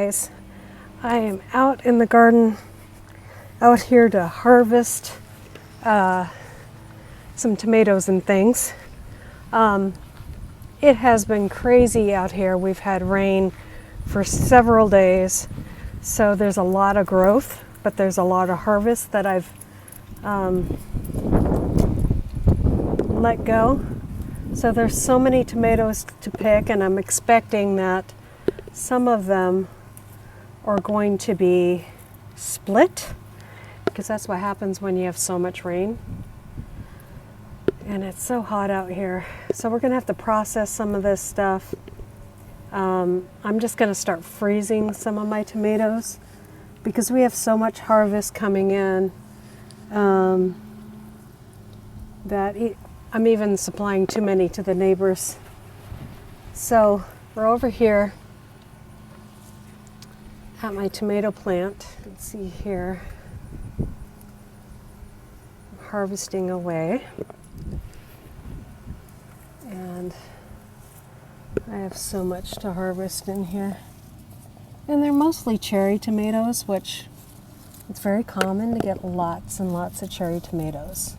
guys. I am out in the garden, out here to harvest some tomatoes and things. It has been crazy out here. We've had rain for several days, so there's a lot of growth, but there's a lot of harvest that I've let go. So there's so many tomatoes to pick, and I'm expecting that some of them are going to be split, because that's what happens when you have so much rain. And it's so hot out here. So we're gonna have to process some of this stuff. I'm just gonna start freezing some of my tomatoes because we have so much harvest coming in that I'm even supplying too many to the neighbors. So we're over here at my tomato plant. Let's see here. I'm harvesting away. And I have so much to harvest in here. And they're mostly cherry tomatoes, which it's very common to get lots and lots of cherry tomatoes.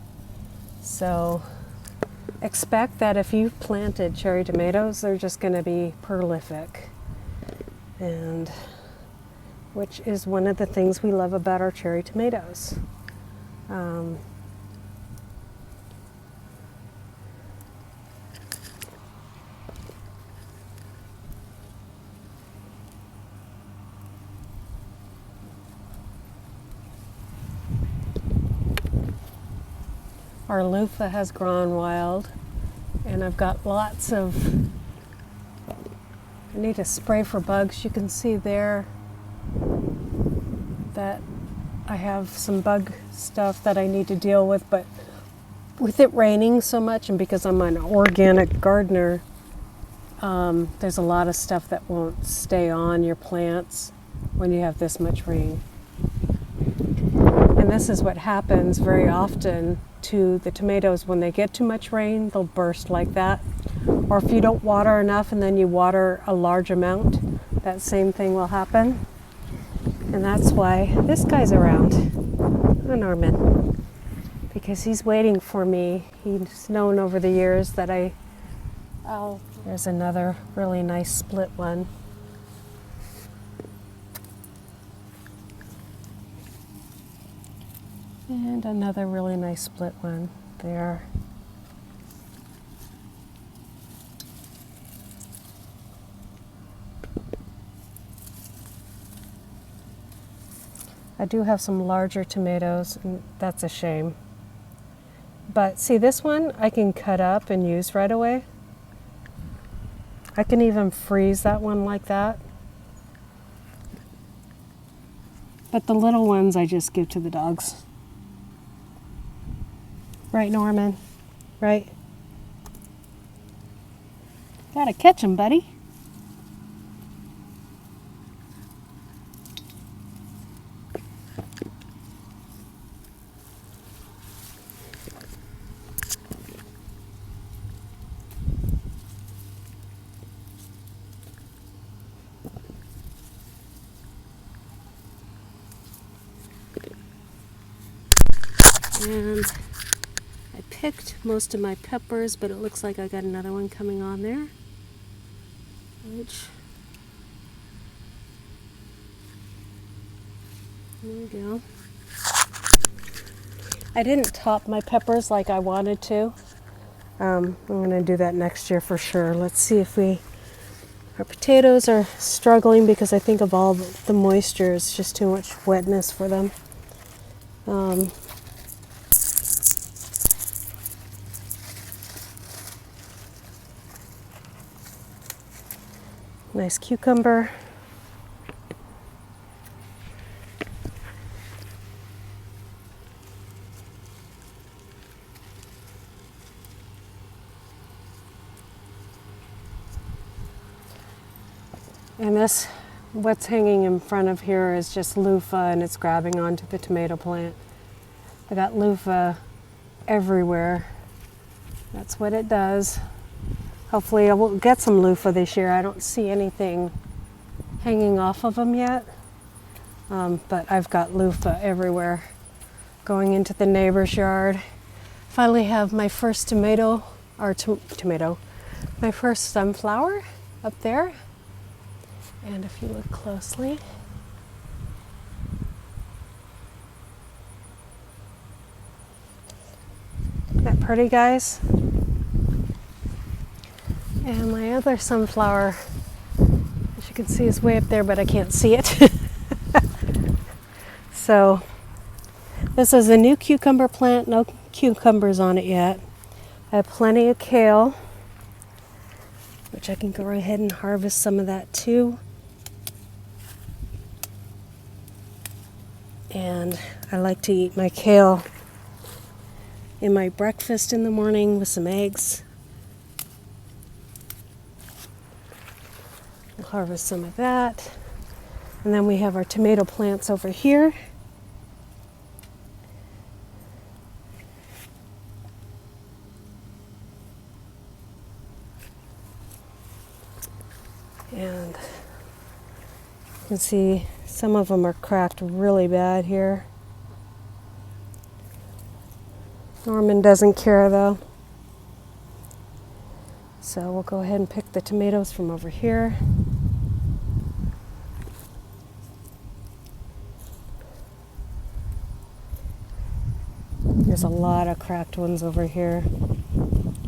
So expect that if you've planted cherry tomatoes, they're just going to be prolific. And which is one of the things we love about our cherry tomatoes. Our loofah has grown wild, and I've got lots of, I need to spray for bugs. You can see there that I have some bug stuff that I need to deal with, but with it raining so much, and because I'm an organic gardener, there's a lot of stuff that won't stay on your plants when you have this much rain. And this is what happens very often to the tomatoes. When they get too much rain, they'll burst like that. Or if you don't water enough and then you water a large amount, that same thing will happen. And that's why this guy's around, Norman, because he's waiting for me. He's known over the years that there's another really nice split one. And another really nice split one there. I do have some larger tomatoes, and that's a shame. But see, this one I can cut up and use right away. I can even freeze that one like that. But the little ones I just give to the dogs. Right, Norman? Right? Gotta catch 'em, buddy. And I picked most of my peppers, but it looks like I got another one coming on there. There we go. I didn't top my peppers like I wanted to. I'm going to do that next year for sure. Let's see if our potatoes are struggling because I think of all the moisture. It's just too much wetness for them. Nice cucumber. And this, what's hanging in front of here is just loofah, and it's grabbing onto the tomato plant. I got loofah everywhere. That's what it does. Hopefully I will get some loofah this year. I don't see anything hanging off of them yet, but I've got loofah everywhere going into the neighbor's yard. Finally have my first tomato, my first sunflower up there. And if you look closely, isn't that pretty, guys? And my other sunflower, as you can see, is way up there, but I can't see it. So this is a new cucumber plant, no cucumbers on it yet. I have plenty of kale, which I can go right ahead and harvest some of that too. And I like to eat my kale in my breakfast in the morning with some eggs. We'll harvest some of that. And then we have our tomato plants over here. And you can see some of them are cracked really bad here. Norman doesn't care though. So we'll go ahead and pick the tomatoes from over here. There's a lot of cracked ones over here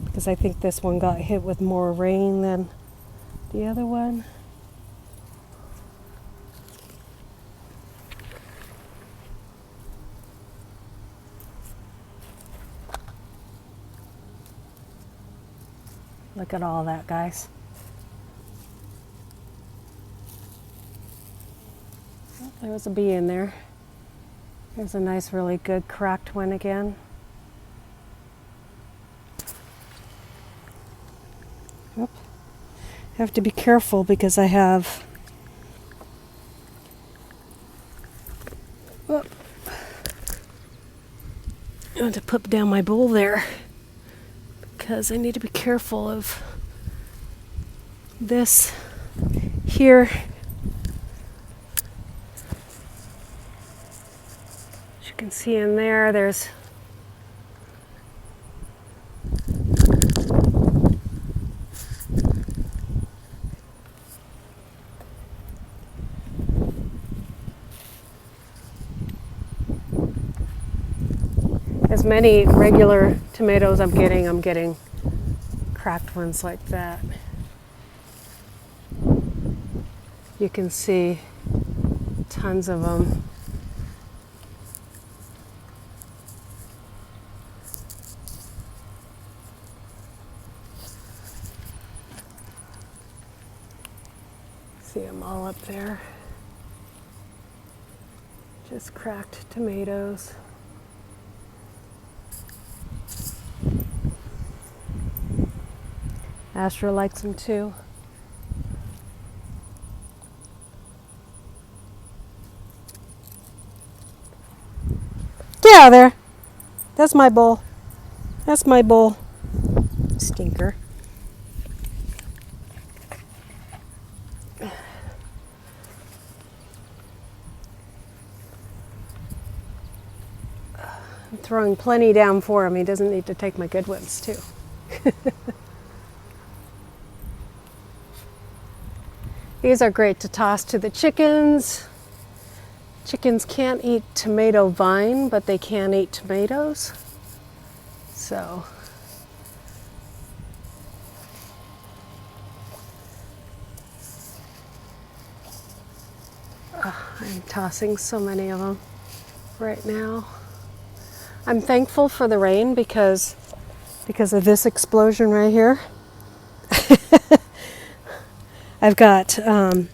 because I think this one got hit with more rain than the other one. Look at all that, guys. Oh, there was a bee in there. There's a nice, really good cracked one again. Oop. I have to be careful because I have I want to put down my bowl there because I need to be careful of this here. As you can see in there, there's as many regular tomatoes I'm getting cracked ones like that. You can see tons of them. See them all up there. Just cracked tomatoes. Astra likes them too. Get out of there. That's my bowl. That's my bowl. Stinker. I'm throwing plenty down for him. He doesn't need to take my good ones too. These are great to toss to the chickens. Chickens can't eat tomato vine, but they can eat tomatoes. So I'm tossing so many of them right now. I'm thankful for the rain because of this explosion right here. I've got a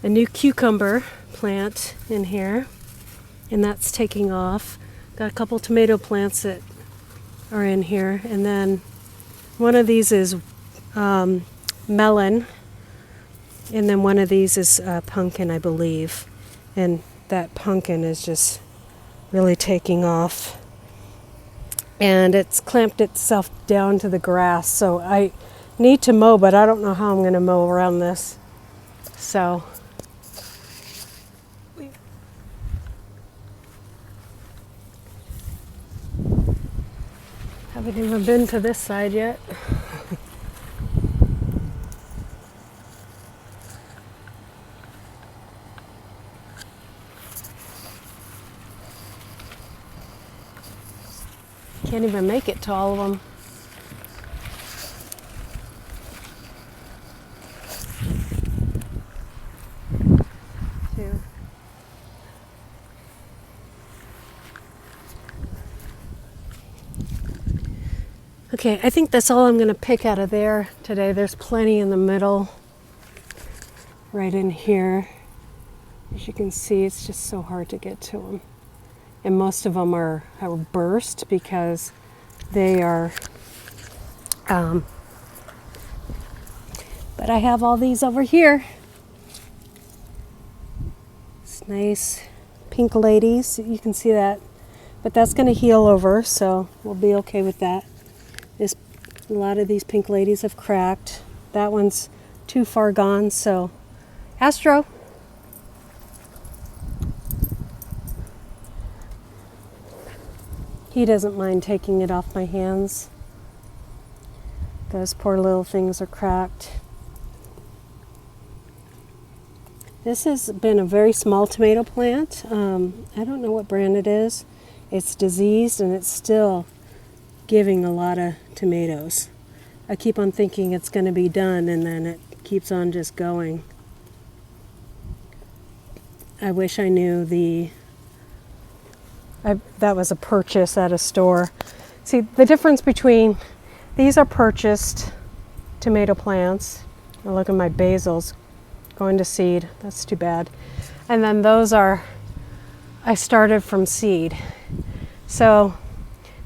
new cucumber plant in here, and that's taking off. Got a couple tomato plants that are in here, and then one of these is melon, and then one of these is pumpkin, I believe, and that pumpkin is just really taking off, and it's clamped itself down to the grass, so I need to mow, but I don't know how I'm going to mow around this. So haven't even been to this side yet. Can't even make it to all of them. Okay, I think that's all I'm going to pick out of there today. There's plenty in the middle, right in here. As you can see, it's just so hard to get to them. And most of them are burst because they are, but I have all these over here. It's nice pink ladies, you can see that. But that's going to heal over, so we'll be okay with that. A lot of these pink ladies have cracked. That one's too far gone, so Astro. He doesn't mind taking it off my hands. Those poor little things are cracked. This has been a very small tomato plant. I don't know what brand it is. It's diseased and it's still giving a lot of tomatoes. I keep on thinking it's going to be done and then it keeps on just going. I wish I knew that was a purchase at a store. See, the difference between these are purchased tomato plants. Now look at my basils going to seed. That's too bad. And then those are, I started from seed. So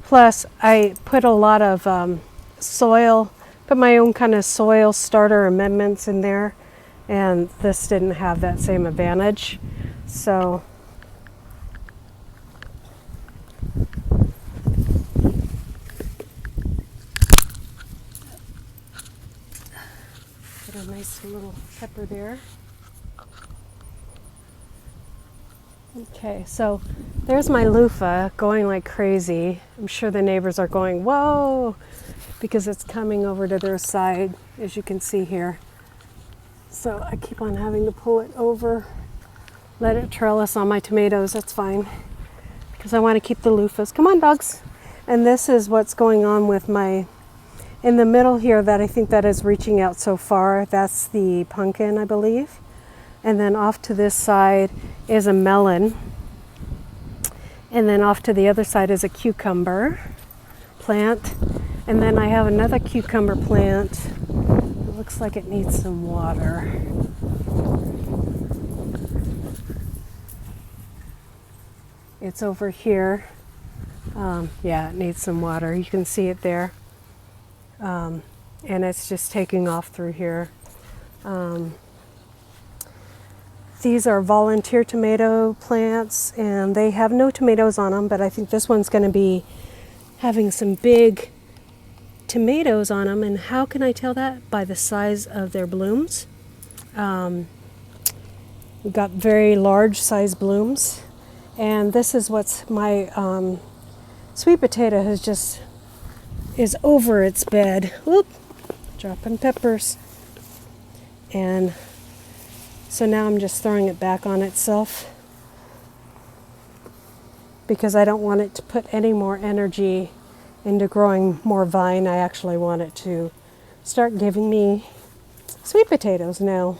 plus, I put a lot of soil, put my own kind of soil starter amendments in there, and this didn't have that same advantage. So, put a nice little pepper there. Okay, so there's my loofah going like crazy. I'm sure the neighbors are going, whoa, because it's coming over to their side, as you can see here. So I keep on having to pull it over, let it trellis on my tomatoes, that's fine, because I want to keep the loofahs. Come on, dogs. And this is what's going on with my, in the middle here that I think that is reaching out so far, that's the pumpkin, I believe. And then off to this side is a melon. And then off to the other side is a cucumber plant. And then I have another cucumber plant. It looks like it needs some water. It's over here. Yeah, it needs some water. You can see it there. And it's just taking off through here. These are volunteer tomato plants, and they have no tomatoes on them, but I think this one's going to be having some big tomatoes on them. And how can I tell that? By the size of their blooms. We've got very large size blooms, and this is what's my sweet potato is over its bed. Whoop, dropping peppers. And so now I'm just throwing it back on itself because I don't want it to put any more energy into growing more vine. I actually want it to start giving me sweet potatoes now.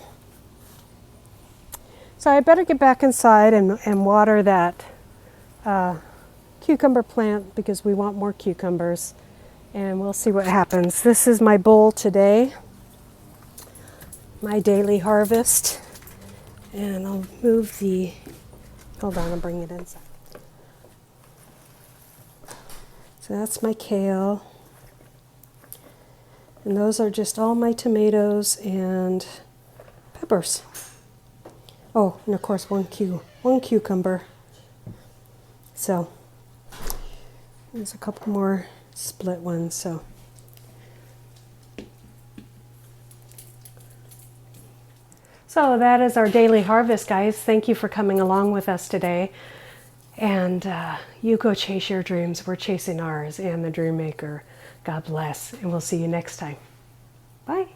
So I better get back inside and water that cucumber plant because we want more cucumbers, and we'll see what happens. This is my bowl today, my daily harvest. And I'll move hold on, I'll bring it inside. So that's my kale. And those are just all my tomatoes and peppers. Oh, and of course one cucumber. So there's a couple more split ones, so. So that is our daily harvest, guys. Thank you for coming along with us today. And you go chase your dreams. We're chasing ours and the Dream Maker. God bless. And we'll see you next time. Bye.